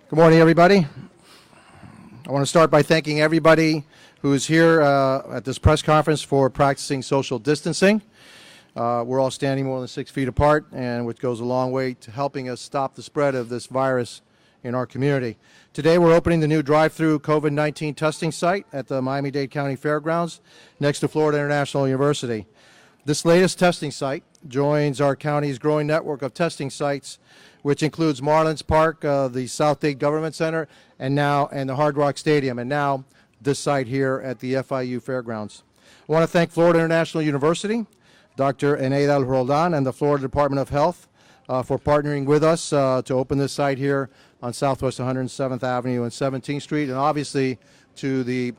Good morning, everybody. I want to start by thanking everybody who is here at this press conference for practicing social distancing. We're all standing more than 6 feet apart, and which goes a long way to helping us stop the spread of this virus in our community. Today, we're opening the new drive-through COVID-19 testing site at the Miami-Dade County Fair Grounds next to Florida International University. This latest testing site joins our county's growing network of testing sites, which includes Marlins Park, the South Dade Government Center, and the Hard Rock Stadium, and now this site here at the FIU Fairgrounds. I want to thank Florida International University, Dr. Eneida Roldan, and the Florida Department of Health for partnering with us to open this site here on Southwest 107th Avenue and 17th Street, and obviously to the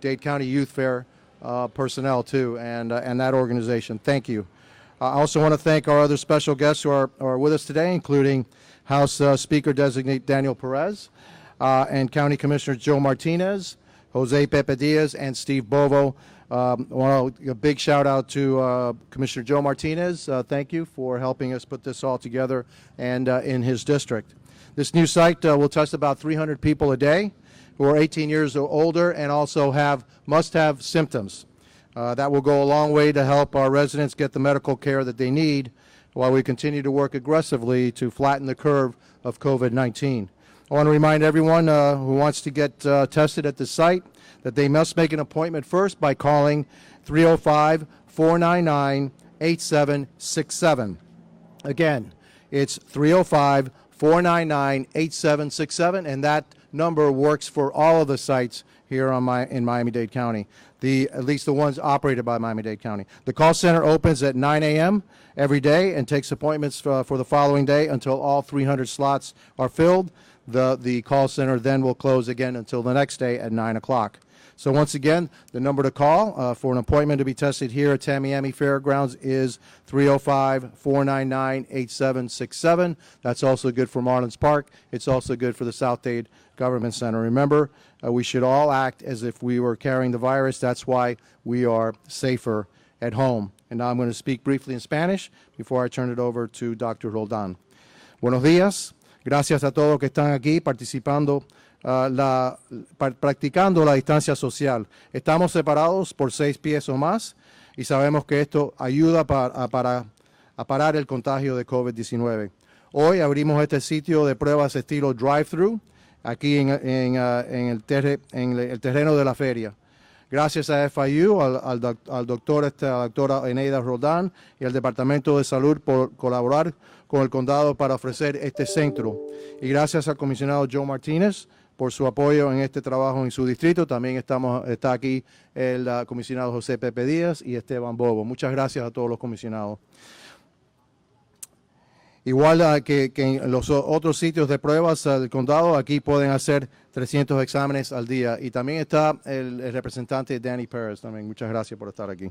Dade County Youth Fair personnel too, and that organization. Thank you. I also want to thank our other special guests who are with us today, including House Speaker-designate Daniel Perez and County Commissioners Joe Martinez, Jose Pepe Diaz, and Steve Bovo. I want a big shout out to Commissioner Joe Martinez. Thank you for helping us put this all together and in his district. This new site will test about 300 people a day who are 18 years or older and also must have symptoms. That will go a long way to help our residents get the medical care that they need while we continue to work aggressively to flatten the curve of COVID-19. I want to remind everyone who wants to get tested at the site that they must make an appointment first by calling 305-499-8767. Again, it's 305-499-8767, and that number works for all of the sites here in Miami-Dade County, at least the ones operated by Miami-Dade County. The call center opens at 9 a.m. every day and takes appointments for the following day until all 300 slots are filled. The call center then will close again until the next day at 9 o'clock. So once again, the number to call for an appointment to be tested here at Tamiami Fairgrounds is 305-499-8767. That's also good for Marlins Park. It's also good for the South Dade Government Center. Remember, we should all act as if we were carrying the virus. That's why we are safer at home. And now I'm going to speak briefly in Spanish before I turn it over to Dr. Roldan. Buenos días. Gracias a todos que están aquí participando, practicando la distancia social. Estamos separados por 6 pies o más y sabemos que esto ayuda a parar el contagio de COVID-19. Hoy abrimos este sitio de pruebas estilo drive-thru aquí en el terreno de la feria. Gracias a FIU, a la doctora Eneida Roldan y al Departamento de Salud por colaborar con el condado para ofrecer este centro. Y gracias al comisionado Joe Martinez por su apoyo en este trabajo en su distrito. También está aquí el comisionado José Pepe Díaz y Esteban Bobo. Muchas gracias a todos los comisionados. Igual que en los otros sitios de pruebas del condado, aquí pueden hacer 300 exámenes al día. Y también está el representante Danny Perez también. Muchas gracias por estar aquí.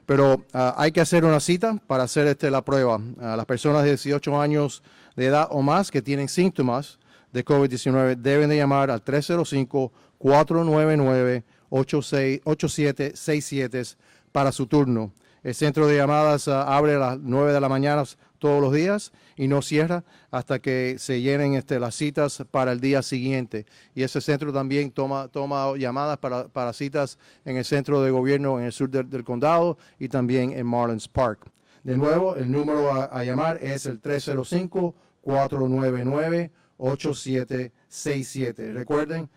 Pero hay que hacer una cita para hacer la prueba. Las personas de 18 años de edad o más que tienen síntomas de COVID-19 deben de llamar al 305-499-8767 para su turno. El centro de llamadas abre a las 9 de la mañana todos los días y no cierra hasta que se llenen las citas para el día siguiente. Y ese centro también toma llamadas para citas en el centro de gobierno en el sur del condado y también en Marlins Park. De nuevo, el número a llamar es el 305-499-8767. Recuerden,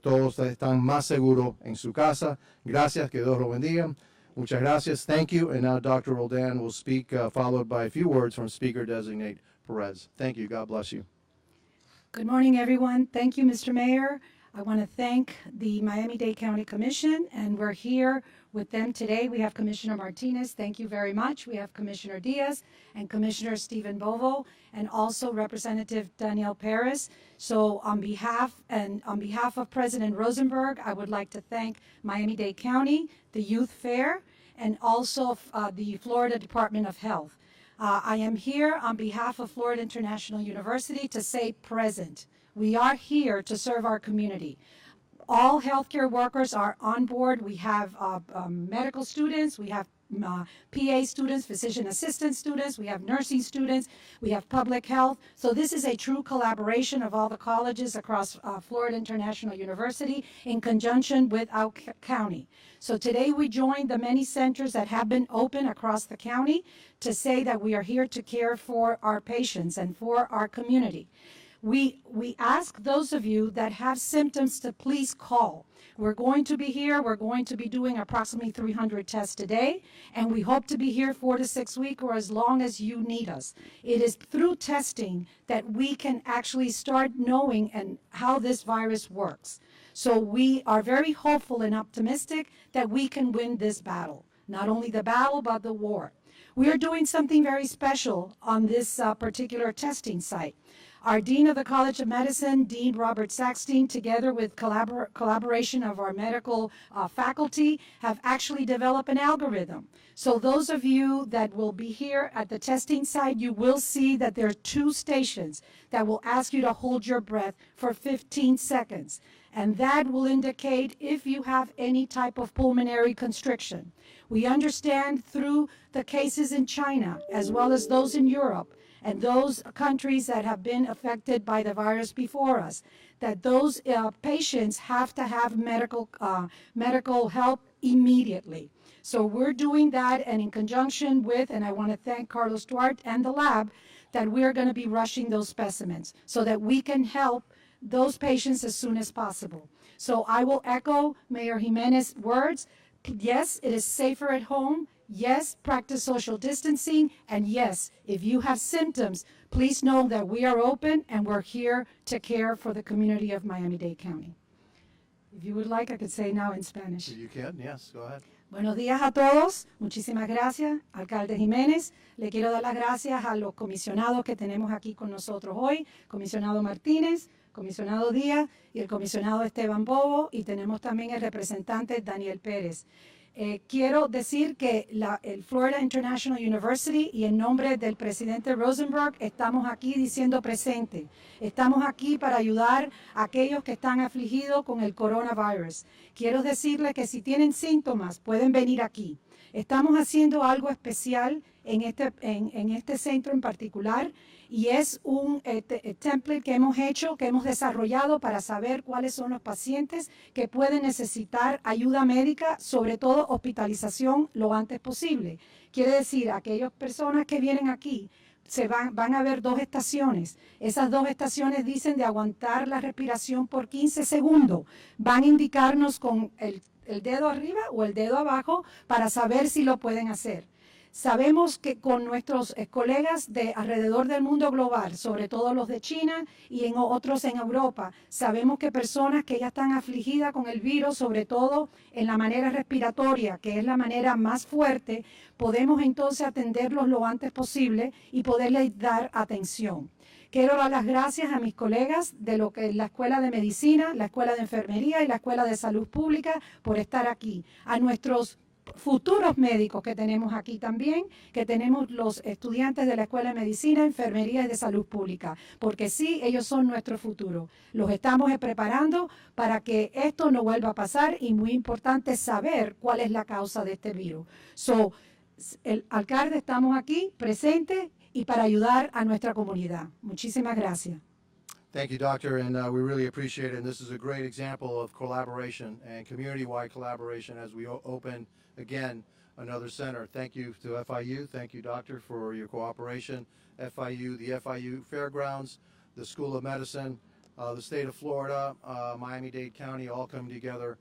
todos están más seguros en su casa. Gracias, que Dios los bendiga. Muchas gracias. Thank you. And now Dr. Roldan will speak, followed by a few words from Speaker-designate Perez. Thank you. God bless you. Good morning, everyone. Thank you, Mr. Mayor. I want to thank the Miami-Dade County Commission, and we're here with them today. We have Commissioner Martinez. Thank you very much. We have Commissioner Diaz and Commissioner Stephen Bovo, and also Representative Daniel Perez. So on behalf of President Rosenberg, I would like to thank Miami-Dade County, the Youth Fair, and also the Florida Department of Health. I am here on behalf of Florida International University to say present. We are here to serve our community. All healthcare workers are on board. We have medical students, we have PA students, physician assistant students, we have nursing students, we have public health. So this is a true collaboration of all the colleges across Florida International University in conjunction with our county. So today we join the many centers that have been open across the county to say that we are here to care for our patients and for our community. We ask those of you that have symptoms to please call. We're going to be here. We're going to be doing approximately 300 tests a day, and we hope to be here 4 to 6 weeks or as long as you need us. It is through testing that we can actually start knowing and how this virus works. So we are very hopeful and optimistic that we can win this battle. Not only the battle, but the war. We are doing something very special on this particular testing site. Our Dean of the College of Medicine, Dean Robert Saxton, together with collaboration of our medical faculty, have actually developed an algorithm. So those of you that will be here at the testing site, you will see that there are 2 stations that will ask you to hold your breath for 15 seconds. And that will indicate if you have any type of pulmonary constriction. We understand through the cases in China, as well as those in Europe, and those countries that have been affected by the virus before us, that those patients have to have medical help immediately. So we're doing that, and in conjunction with, and I want to thank Carlos Duarte and the lab, that we're going to be rushing those specimens so that we can help those patients as soon as possible. So I will echo Mayor Gimenez's words. Yes, it is safer at home. Yes, practice social distancing. And yes, if you have symptoms, please know that we are open and we're here to care for the community of Miami-Dade County. If you would like, I could say now in Spanish. You can, yes, go ahead. Buenos días a todos. Muchísimas gracias, alcalde Gimenez. Le quiero dar las gracias a los comisionados que tenemos aquí con nosotros hoy, comisionado Martínez, comisionado Díaz y el comisionado Esteban Bobo, y tenemos también el representante Daniel Pérez. Quiero decir que el Florida International University y en nombre del presidente Rosenberg estamos aquí diciendo presente. Estamos aquí para ayudar a aquellos que están afligidos con el coronavirus. Quiero decirles que si tienen síntomas pueden venir aquí. Estamos haciendo algo especial en este centro en particular y es un template que hemos hecho, que hemos desarrollado para saber cuáles son los pacientes que pueden necesitar ayuda médica, sobre todo hospitalización lo antes posible. Quiere decir, aquellas personas que vienen aquí van a ver 2 estaciones. Esas 2 estaciones dicen de aguantar la respiración por 15 segundos. Van a indicarnos con el dedo arriba o el dedo abajo para saber si lo pueden hacer. Sabemos que con nuestros colegas de alrededor del mundo global, sobre todo los de China y en otros en Europa, sabemos que personas que ya están afligidas con el virus, sobre todo en la manera respiratoria, que es la manera más fuerte, podemos entonces atenderlos lo antes posible y poderles dar atención. Quiero dar las gracias a mis colegas de lo que es la Escuela de Medicina, la Escuela de Enfermería y la Escuela de Salud Pública por estar aquí. A nuestros futuros médicos que tenemos aquí también, que tenemos los estudiantes de la Escuela de Medicina, Enfermería y de Salud Pública, porque sí, ellos son nuestro futuro. Los estamos preparando para que esto no vuelva a pasar y muy importante saber cuál es la causa de este virus. El alcalde, estamos aquí presentes y para ayudar a nuestra comunidad. Muchísimas gracias. Thank you, Doctor, and we really appreciate it. And this is a great example of collaboration and community-wide collaboration as we open, again, another center. Thank you to FIU. Thank you, Doctor, for your cooperation. FIU, the FIU Fairgrounds, the School of Medicine, the state of Florida, Miami-Dade County, all coming together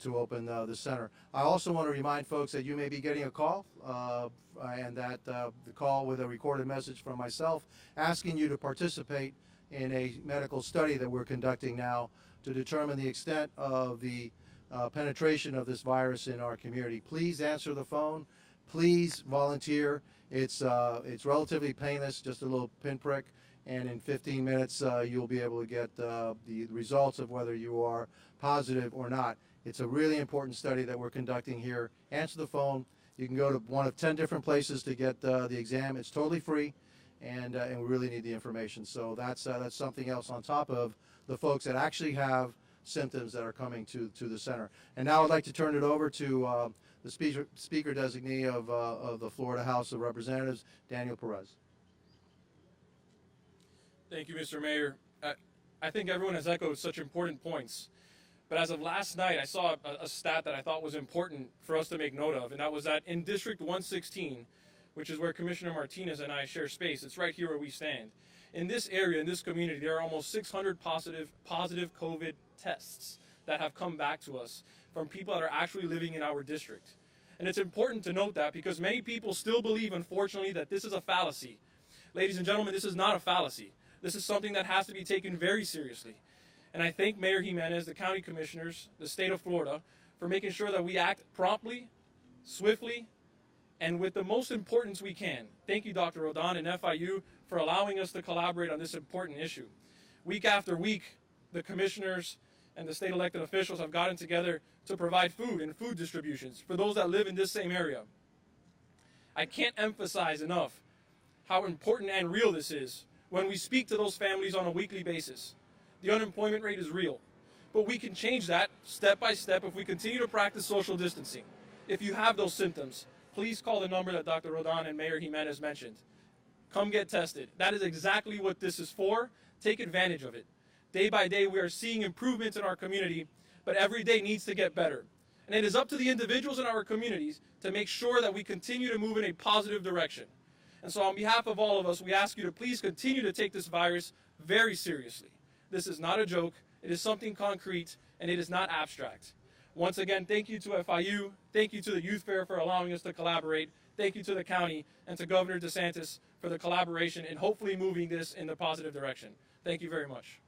to open the center. I also want to remind folks that you may be getting a call, and that the call with a recorded message from myself asking you to participate in a medical study that we're conducting now to determine the extent of the penetration of this virus in our community. Please answer the phone. Please volunteer. It's relatively painless, just a little pinprick, and in 15 minutes you'll be able to get the results of whether you are positive or not. It's a really important study that we're conducting here. Answer the phone. You can go to one of 10 different places to get the exam. It's totally free. And we really need the information. So that's something else on top of the folks that actually have symptoms that are coming to the center. And now I'd like to turn it over to the speaker designee of the Florida House of Representatives, Daniel Perez. Thank you, Mr. Mayor. I think everyone has echoed such important points. But as of last night, I saw a stat that I thought was important for us to make note of, and that was that in District 116, which is where Commissioner Martinez and I share space, it's right here where we stand. In this area, in this community, there are almost 600 positive COVID tests that have come back to us from people that are actually living in our district. And it's important to note that because many people still believe, unfortunately, that this is a fallacy. Ladies and gentlemen, this is not a fallacy. This is something that has to be taken very seriously. And I thank Mayor Gimenez, the county commissioners, the state of Florida, for making sure that we act promptly, swiftly, and with the most importance we can. Thank you, Dr. Rodan and FIU, for allowing us to collaborate on this important issue. Week after week, the commissioners and the state elected officials have gotten together to provide food and food distributions for those that live in this same area. I can't emphasize enough how important and real this is when we speak to those families on a weekly basis. The unemployment rate is real, but we can change that step by step if we continue to practice social distancing. If you have those symptoms, please call the number that Dr. Rodan and Mayor Gimenez mentioned. Come get tested. That is exactly what this is for. Take advantage of it. Day by day, we are seeing improvements in our community, but every day needs to get better. And it is up to the individuals in our communities to make sure that we continue to move in a positive direction. And so on behalf of all of us, we ask you to please continue to take this virus very seriously. This is not a joke. It is something concrete, and it is not abstract. Once again, thank you to FIU. Thank you to the Youth Fair for allowing us to collaborate. Thank you to the county and to Governor DeSantis for the collaboration and hopefully moving this in the positive direction. Thank you very much.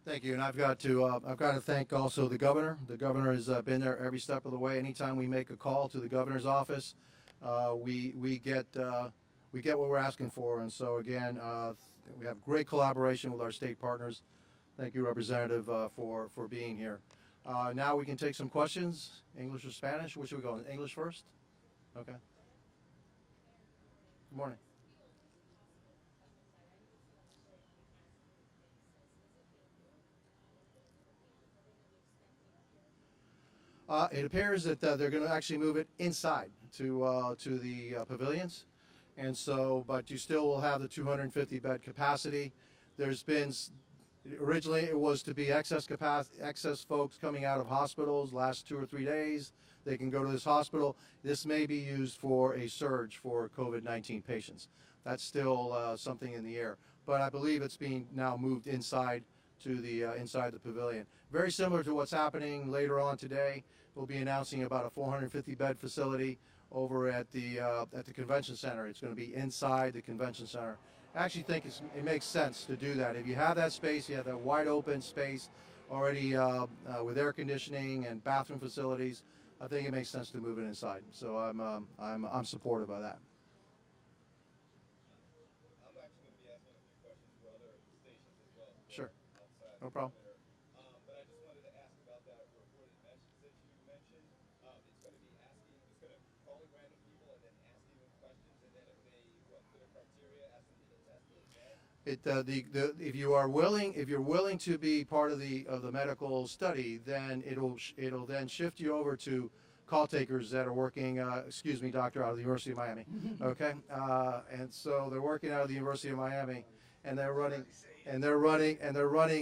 Thank you, and I've got to thank also the governor. The governor has been there every step of the way. Anytime we make a call to the governor's office, we get what we're asking for. And so again, we have great collaboration with our state partners. Thank you, Representative, for being here. Now we can take some questions, English or Spanish. Which should we go? English first? Okay. Good morning. It appears that they're going to actually move it inside to the pavilions, and so, but you still will have the 250 bed capacity. There's been, originally it was to be excess folks coming out of hospitals last 2 or 3 days. They can go to this hospital. This may be used for a surge for COVID-19 patients. That's still something in the air, but I believe it's being now moved inside to the inside the pavilion. Very similar to what's happening later on today. We'll be announcing about a 450 bed facility over at the convention center. It's going to be inside the convention center. I actually think it makes sense to do that. If you have that space, you have that wide open space already with air conditioning and bathroom facilities, I think it makes sense to move it inside. So I'm supportive of that. I'm actually going to be asking a few questions for other stations as well. Sure. No problem. But I just wanted to ask about that reported message that you mentioned. It's going to be calling random people and then asking them questions, and then if they fit a criteria, ask them to get tested. If you're willing to be part of the medical study, then it'll then shift you over to call takers that are working. Excuse me, doctor, out of the University of Miami. Okay, and so they're working out of the University of Miami, and they're running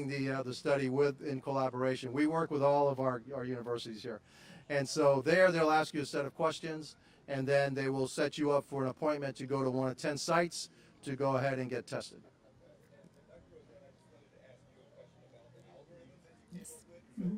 the study in collaboration. We work with all of our universities here, and so they'll ask you a set of questions, and then they will set you up for an appointment to go to one of 10 sites to go ahead and get tested. Mm-hmm.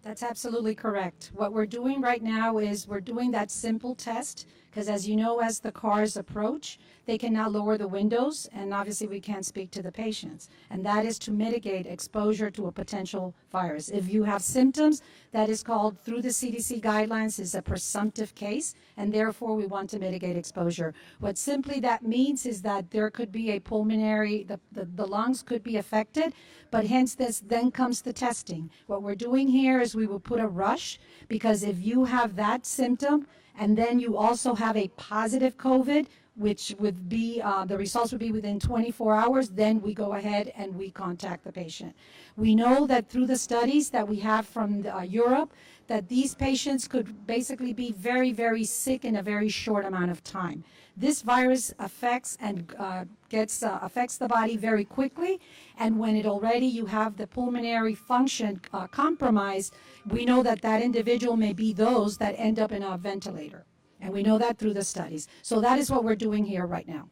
That's absolutely correct. What we're doing right now is we're doing that simple test because, as you know, as the cars approach, they can now lower the windows, and obviously we can't speak to the patients. And that is to mitigate exposure to a potential virus. If you have symptoms, that is called, through the CDC guidelines, is a presumptive case, and therefore we want to mitigate exposure. What simply that means is that there could be a pulmonary, the lungs could be affected, but hence then comes the testing. What we're doing here is we will put a rush, because if you have that symptom and then you also have a positive COVID, which would be, the results would be within 24 hours, then we go ahead and we contact the patient. We know that through the studies that we have from Europe, that these patients could basically be very, very sick in a very short amount of time. This virus affects and affects the body very quickly, and when it already you have the pulmonary function compromised, we know that that individual may be those that end up in a ventilator. And we know that through the studies. So that is what we're doing here right now.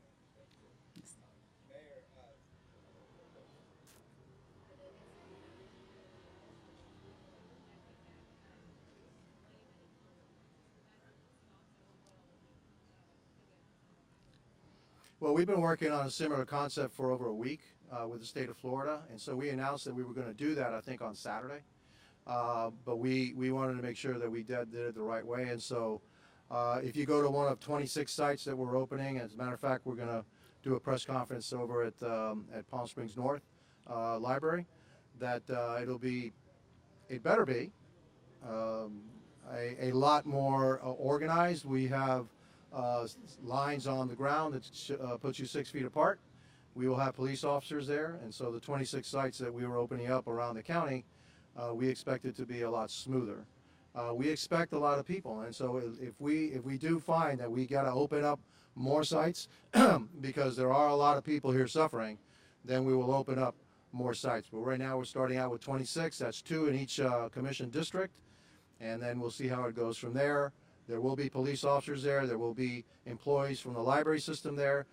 Well, we've been working on a similar concept for over a week with the state of Florida, and so we announced that we were going to do that, I think, on Saturday. But we wanted to make sure that we did it the right way, and so if you go to one of 26 sites that we're opening, as a matter of fact, we're going to do a press conference over at Palm Springs North Library, that it better be a lot more organized. We have lines on the ground that puts you 6 feet apart. We will have police officers there, and so the 26 sites that we were opening up around the county, we expect it to be a lot smoother. We expect a lot of people, and so if we do find that we got to open up more sites because there are a lot of people here suffering, then we will open up more sites. But right now we're starting out with 26. That's 2 in each commission district, and then we'll see how it goes from there. There will be police officers there. There will be employees from the library system there.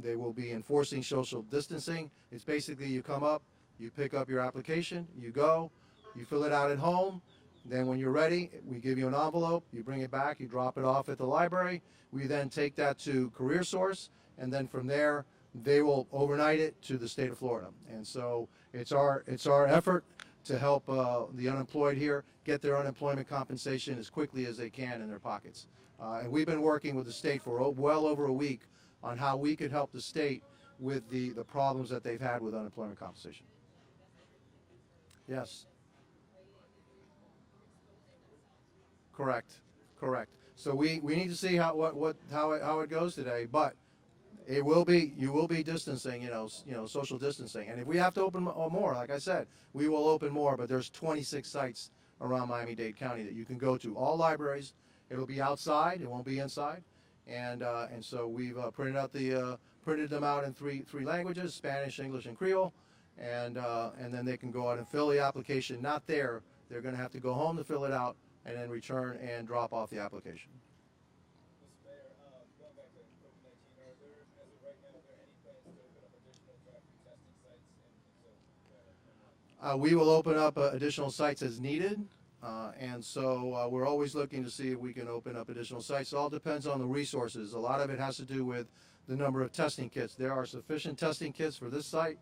They will be enforcing social distancing. It's basically you come up, you pick up your application, you go, you fill it out at home. Then when you're ready, we give you an envelope, you bring it back, you drop it off at the library. We then take that to Career Source, and then from there, they will overnight it to the state of Florida. And so it's our effort to help the unemployed here get their unemployment compensation as quickly as they can in their pockets. And we've been working with the state for well over a week on how we could help the state with the problems that they've had with unemployment compensation. Yes. Correct. So we need to see how it goes today, but you will be distancing, social distancing. And if we have to open more, like I said, we will open more, but there's 26 sites around Miami-Dade County that you can go to. All libraries. It'll be outside, it won't be inside. And so we've printed them out in three languages, Spanish, English, and Creole. And then they can go out and fill the application. Not there. They're going to have to go home to fill it out and then return and drop off the application. Mr. Mayor, going back to COVID-19, as of right now, are there any plans to open up additional drive-through testing sites? We will open up additional sites as needed, and so we're always looking to see if we can open up additional sites. It all depends on the resources. A lot of it has to do with the number of testing kits. There are sufficient testing kits for this site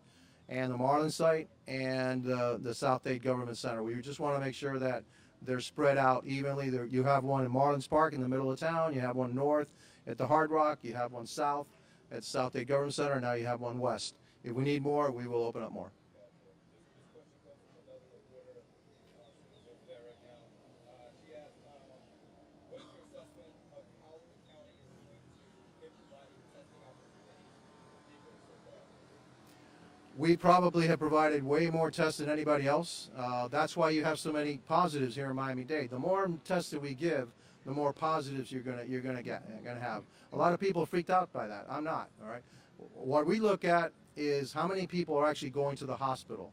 and the Marlin site and the South Dade Government Center. We just want to make sure that they're spread out evenly. You have one in Marlins Park in the middle of town. You have one north at the Hard Rock. You have one south at South Dade Government Center. Now you have one west. If we need more, we will open up more. We probably have provided way more tests than anybody else. That's why you have so many positives here in Miami-Dade. The more tests that we give, the more positives you're gonna have. A lot of people are freaked out by that. I'm not. All right. What we look at is how many people are actually going to the hospital.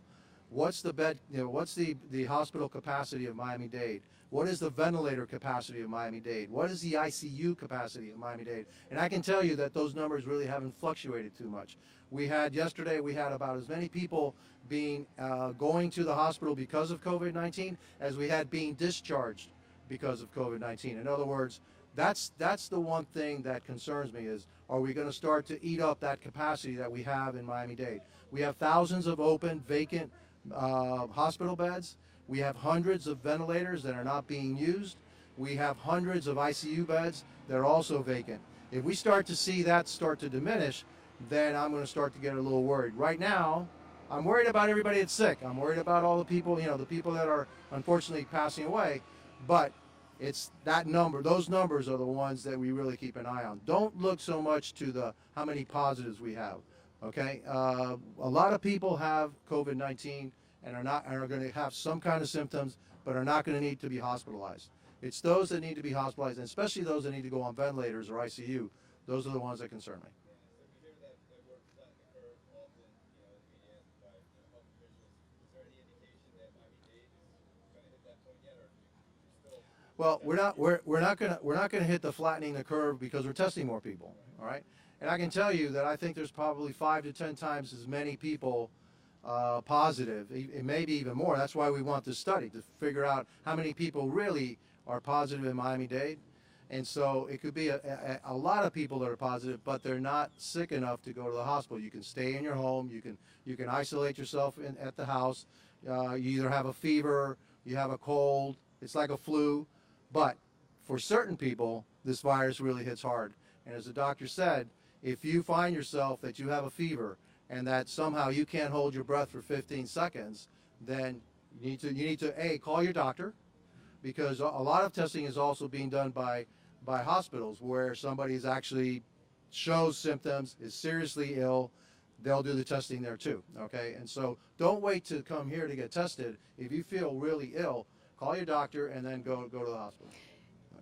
What's the bed? What's the hospital capacity of Miami-Dade? What is the ventilator capacity of Miami-Dade? What is the ICU capacity of Miami-Dade? And I can tell you that those numbers really haven't fluctuated too much. Yesterday we had about as many people going to the hospital because of COVID-19 as we had being discharged because of COVID-19. In other words, that's the one thing that concerns me is, are we going to start to eat up that capacity that we have in Miami-Dade? We have thousands of open, vacant hospital beds. We have hundreds of ventilators that are not being used. We have hundreds of ICU beds that are also vacant. If we start to see that start to diminish, then I'm going to start to get a little worried. Right now, I'm worried about everybody that's sick. I'm worried about all the people, the people that are unfortunately passing away. But It's that number, those numbers are the ones that we really keep an eye on. Don't look so much to the how many positives we have. Okay, a lot of people have COVID-19 and are going to have some kind of symptoms, but are not going to need to be hospitalized. It's those that need to be hospitalized, and especially those that need to go on ventilators or ICU. Those are the ones that concern me. So we hear that word flatten the curve often, in the media and by health officials. Is there any indication that Miami-Dade is going to hit that point yet, or you still? Well, we're not gonna hit the flattening the curve because we're testing more people. All right, and I can tell you that I think there's probably 5 to 10 times as many people positive. It may be even more. That's why we want this study to figure out how many people really are positive in Miami-Dade. And so it could be a lot of people that are positive, but they're not sick enough to go to the hospital. You can stay in your home. You can isolate yourself at the house. You either have a fever, you have a cold. It's like a flu. But for certain people, this virus really hits hard. And as the doctor said, if you find yourself that you have a fever and that somehow you can't hold your breath for 15 seconds, then you need to call your doctor, because a lot of testing is also being done by hospitals where somebody is actually shows symptoms, is seriously ill. They'll do the testing there too. Okay, and so don't wait to come here to get tested. If you feel really ill, call your doctor and then go to the hospital.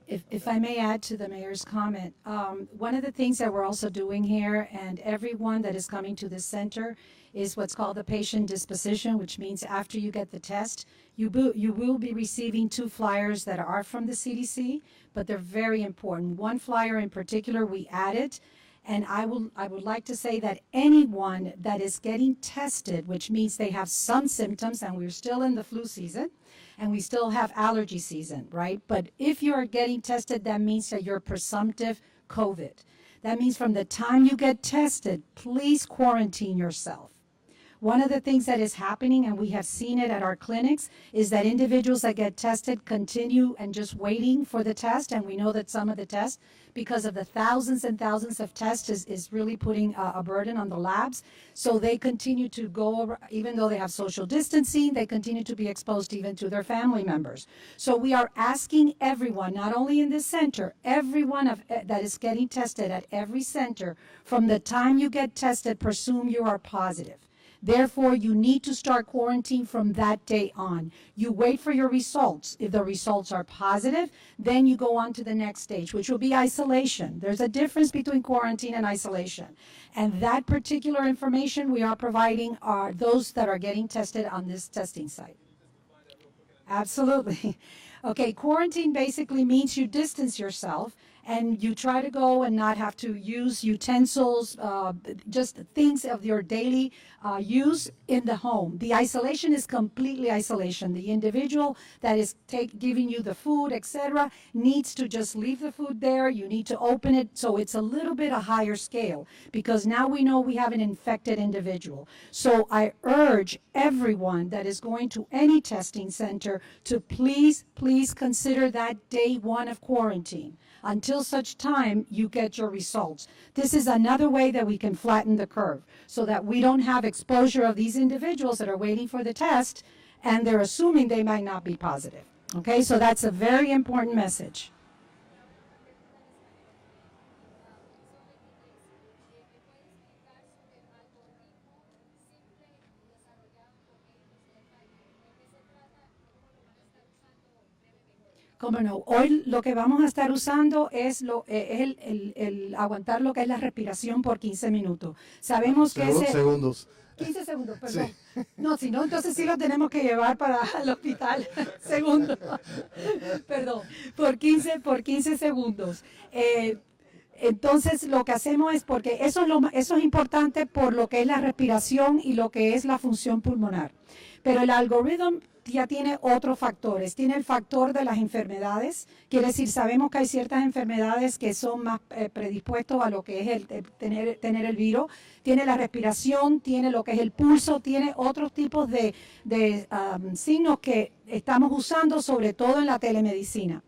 If I may add to the mayor's comment, one of the things that we're also doing here, and everyone that is coming to this center, is what's called the patient disposition, which means after you get the test, you will be receiving 2 flyers that are from the CDC, but they're very important. One flyer in particular we added, and I would like to say that anyone that is getting tested, which means they have some symptoms, and we're still in the flu season, and we still have allergy season, right? But if you're getting tested, that means that you're presumptive COVID. That means from the time you get tested, please quarantine yourself. One of the things that is happening, and we have seen it at our clinics, is that individuals that get tested continue and just waiting for the test. And we know that some of the tests, because of the thousands and thousands of tests, is really putting a burden on the labs. So they continue to go over, even though they have social distancing, they continue to be exposed even to their family members. So we are asking everyone, not only in this center, everyone that is getting tested at every center, from the time you get tested, presume you are positive. Therefore, you need to start quarantine from that day on. You wait for your results. If the results are positive, then you go on to the next stage, which will be isolation. There's a difference between quarantine and isolation. And that particular information we are providing are those that are getting tested on this testing site. Absolutely. Okay, quarantine basically means you distance yourself and you try to go and not have to use utensils, just things of your daily use in the home. The isolation is completely isolation. The individual that is giving you the food, etc., needs to just leave the food there. You need to open it, so it's a little bit a higher scale, because now we know we have an infected individual. So I urge everyone that is going to any testing center to please consider that day 1 of quarantine until such time you get your results. This is another way that we can flatten the curve so that we don't have exposure of these individuals that are waiting for the test and they're assuming they might not be positive. Okay, so that's a very important message. Cómo no, hoy lo que vamos a estar usando es el aguantar lo que es la respiración por 15 minutos. Sabemos que Segundos. 15 segundos, perdón. Sí. No, si no, entonces sí lo tenemos que llevar para el hospital. Segundo. Perdón, por 15 segundos. Entonces lo que hacemos es, porque eso es importante por lo que es la respiración y lo que es la función pulmonar. Pero el algoritmo ya tiene otros factores. Tiene el factor de las enfermedades, quiere decir, sabemos que hay ciertas enfermedades que son más predispuestos a lo que es el tener el virus. Tiene la respiración, tiene lo que es el pulso, tiene otros tipos de signos que estamos usando, sobre todo en la telemedicina.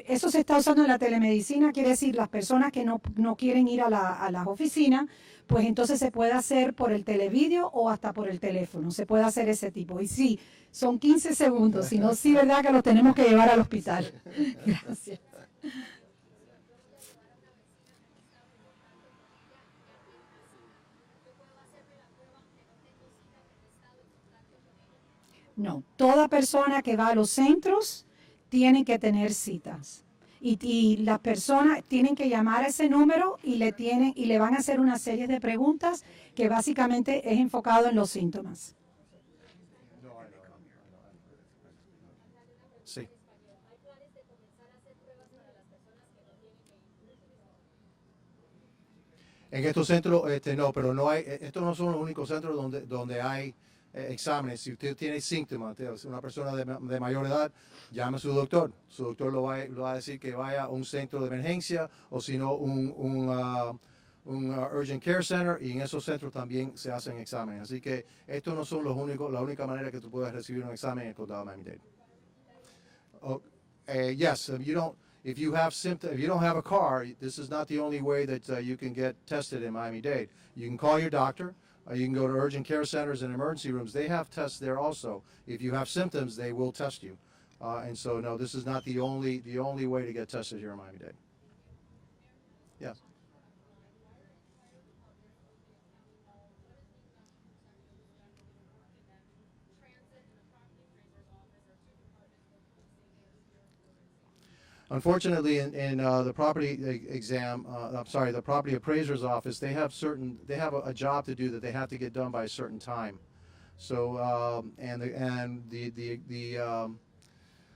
Eso se está usando en la telemedicina, quiere decir las personas que no quieren ir a las oficinas, pues entonces se puede hacer por el televideo o hasta por el teléfono, se puede hacer ese tipo. Y sí, son 15 segundos, si no, sí, verdad que los tenemos que llevar al hospital. Gracias. No, toda persona que va a los centros tiene que tener citas. Y las personas tienen que llamar a ese número y le van a hacer una serie de preguntas que básicamente es enfocado en los síntomas. Sí. En estos centros, no, pero no hay, estos no son los únicos centros donde hay exámenes. Si usted tiene síntomas, es una persona de mayor edad, llame a su doctor. Su doctor lo va a decir que vaya a un centro de emergencia o si no un Urgent Care Center, y en esos centros también se hacen exámenes. Así que estos no son la única manera que tú puedas recibir un examen en el condado de Miami-Dade. Yes, if you have symptoms, if you don't have a car, this is not the only way that you can get tested in Miami-Dade. You can call your doctor. You can go to urgent care centers and emergency rooms. They have tests there also. If you have symptoms, they will test you. And so, no, this is not the only way to get tested here in Miami-Dade. Yes. Unfortunately, in the property exam, the property appraiser's office, they have a job to do that they have to get done by a certain time. So,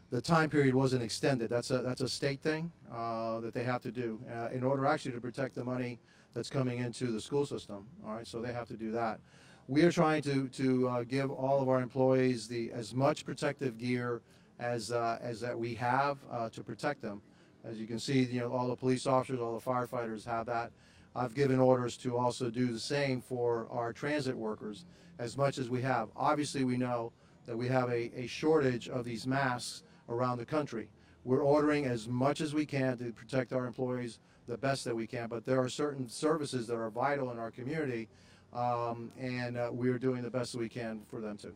the time period wasn't extended. That's a state thing that they have to do in order actually to protect the money that's coming into the school system. All right, so they have to do that. We are trying to give all of our employees as much protective gear as that we have to protect them. As you can see, all the police officers, all the firefighters have that. I've given orders to also do the same for our transit workers as much as we have. Obviously, we know that we have a shortage of these masks around the country. We're ordering as much as we can to protect our employees the best that we can, but there are certain services that are vital in our community, and we are doing the best that we can for them too.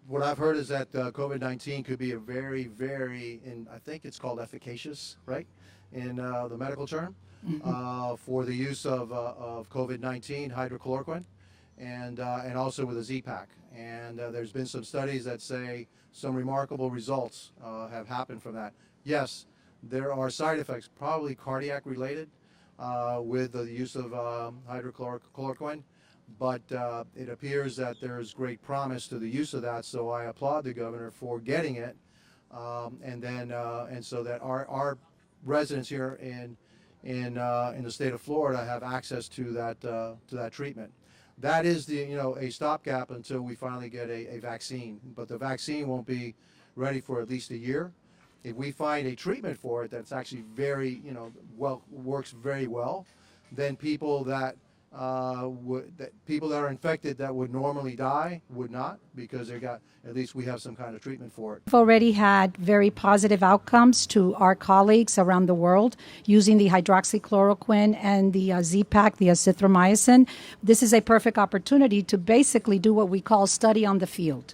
What I've heard is that COVID-19 could be a very, I think it's called efficacious, right, in the medical term, for the use of COVID-19 hydrochloroquine, and also with a Z-Pack. And there's been some studies that say some remarkable results have happened from that. Yes, there are side effects, probably cardiac related, with the use of hydrochloroquine. But it appears that there's great promise to the use of that, so I applaud the governor for getting it, and so that our residents here in the state of Florida have access to that treatment. That is a stopgap until we finally get a vaccine. But the vaccine won't be ready for at least a year. If we find a treatment for it that's actually very works very well, then people that are infected that would normally die would not, because at least we have some kind of treatment for it. We've already had very positive outcomes to our colleagues around the world using the hydroxychloroquine and the Z-Pack, the azithromycin. This is a perfect opportunity to basically do what we call study on the field.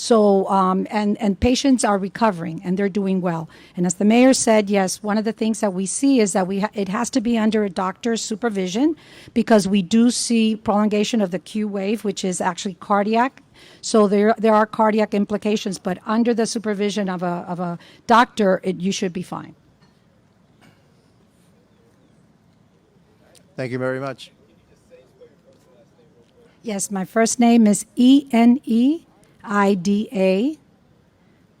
So, and patients are recovering and they're doing well. And as the mayor said, yes, one of the things that we see is that it has to be under a doctor's supervision, because we do see prolongation of the Q wave, which is actually cardiac. So there are cardiac implications, but under the supervision of a doctor, you should be fine. Thank you very much. Yes, my first name is Enida,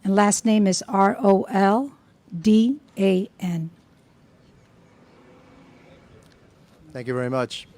and last name is Roldan. Thank you very much.